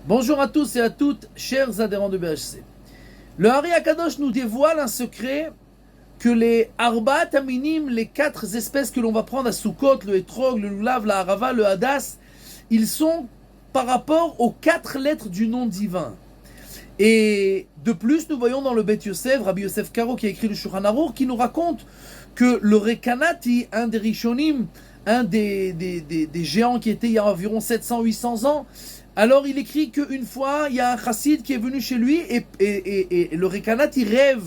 Bonjour à tous et à toutes, chers adhérents de BHC. Le Hari Akadosh nous dévoile un secret que les Arba Taminim, les quatre espèces que l'on va prendre à Sukkot, le Etrog, le Lulav, la Harava, le Hadas, ils sont par rapport aux quatre lettres du nom divin. Et de plus, nous voyons dans le Bet Yosef, Rabbi Yosef Karo qui a écrit le Shulchan Aruch, qui nous raconte que le Rekanati, un des Rishonim, un des géants qui était il y a environ 700-800 ans, alors il écrit qu'une fois, il y a un chassid qui est venu chez lui et le Rekanat, il rêve.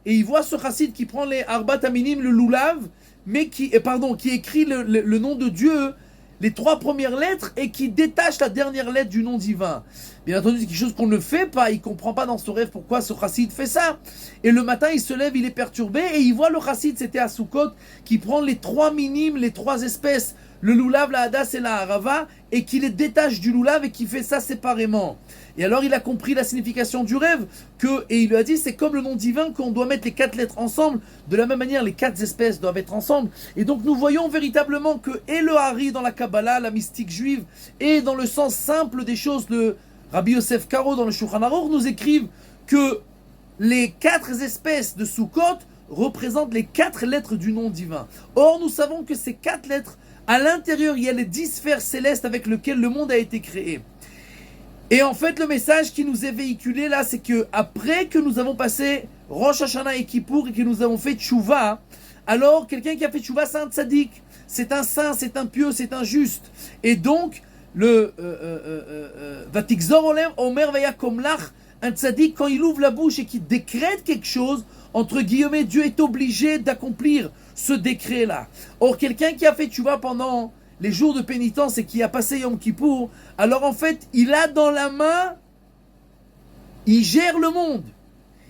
Et il voit ce chassid qui prend les Arba Taminim, le Lulav, mais qui écrit le nom de Dieu, les trois premières lettres, et qui détache la dernière lettre du nom divin. Bien entendu, c'est quelque chose qu'on ne fait pas, il ne comprend pas dans son rêve pourquoi ce chassid fait ça. Et le matin, il se lève, il est perturbé, et il voit le chassid, c'était à Sukkot, qui prend les trois minimes, les trois espèces, le Lulav, la Hadas et la Harava, et qui les détache du Lulav et qui fait ça séparément. Et alors il a compris la signification du rêve, et il lui a dit c'est comme le nom divin qu'on doit mettre les quatre lettres ensemble, de la même manière les quatre espèces doivent être ensemble. Et donc nous voyons véritablement que et le Hari dans la Kabbalah, la mystique juive, et dans le sens simple des choses, le Rabbi Yosef Karo dans le Shulchan Aruch nous écrivent que les quatre espèces de Sukkot représentent les quatre lettres du nom divin. Or nous savons que ces quatre lettres, à l'intérieur, il y a les 10 sphères célestes avec lesquelles le monde a été créé. Et en fait, le message qui nous est véhiculé là, c'est que après que nous avons passé Rosh Hashanah et Kippour et que nous avons fait Tchouva, alors quelqu'un qui a fait Tchouva, c'est un tzaddik, c'est un saint, c'est un pieux, c'est un juste. Et donc, le Vatikzor Olem Omer Vayakom Lach, un tzaddik, quand il ouvre la bouche et qu'il décrète quelque chose, entre guillemets, Dieu est obligé d'accomplir ce décret-là. Or, quelqu'un qui a fait tchouva pendant les jours de pénitence et qui a passé Yom Kippour, alors en fait, il a dans la main, il gère le monde.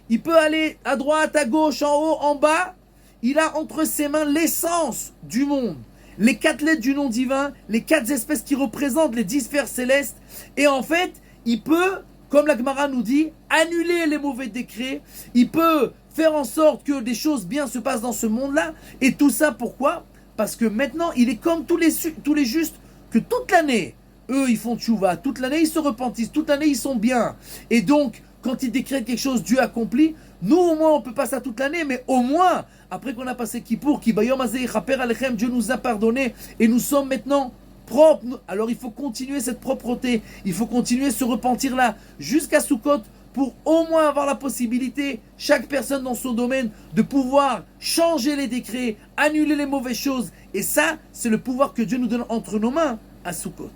Il peut aller à droite, à gauche, en haut, en bas. Il a entre ses mains l'essence du monde. Les quatre lettres du nom divin, les quatre espèces qui représentent les 10 sphères célestes. Et en fait, il peut, comme la Gemara nous dit, annuler les mauvais décrets. Il peut faire en sorte que des choses bien se passent dans ce monde-là. Et tout ça, pourquoi ? Parce que maintenant, il est comme tous les justes, que toute l'année, eux, ils font tchouva. Toute l'année, ils se repentissent. Toute l'année, ils sont bien. Et donc, quand ils décrètent quelque chose, Dieu accomplit. Nous, au moins, on peut pas ça toute l'année, mais au moins, après qu'on a passé Kippour, Dieu nous a pardonné, et nous sommes maintenant propres. Alors, il faut continuer cette propreté. Il faut continuer ce repentir-là jusqu'à Sukkot, pour au moins avoir la possibilité, chaque personne dans son domaine, de pouvoir changer les décrets, annuler les mauvaises choses. Et ça, c'est le pouvoir que Dieu nous donne entre nos mains à Sukkot.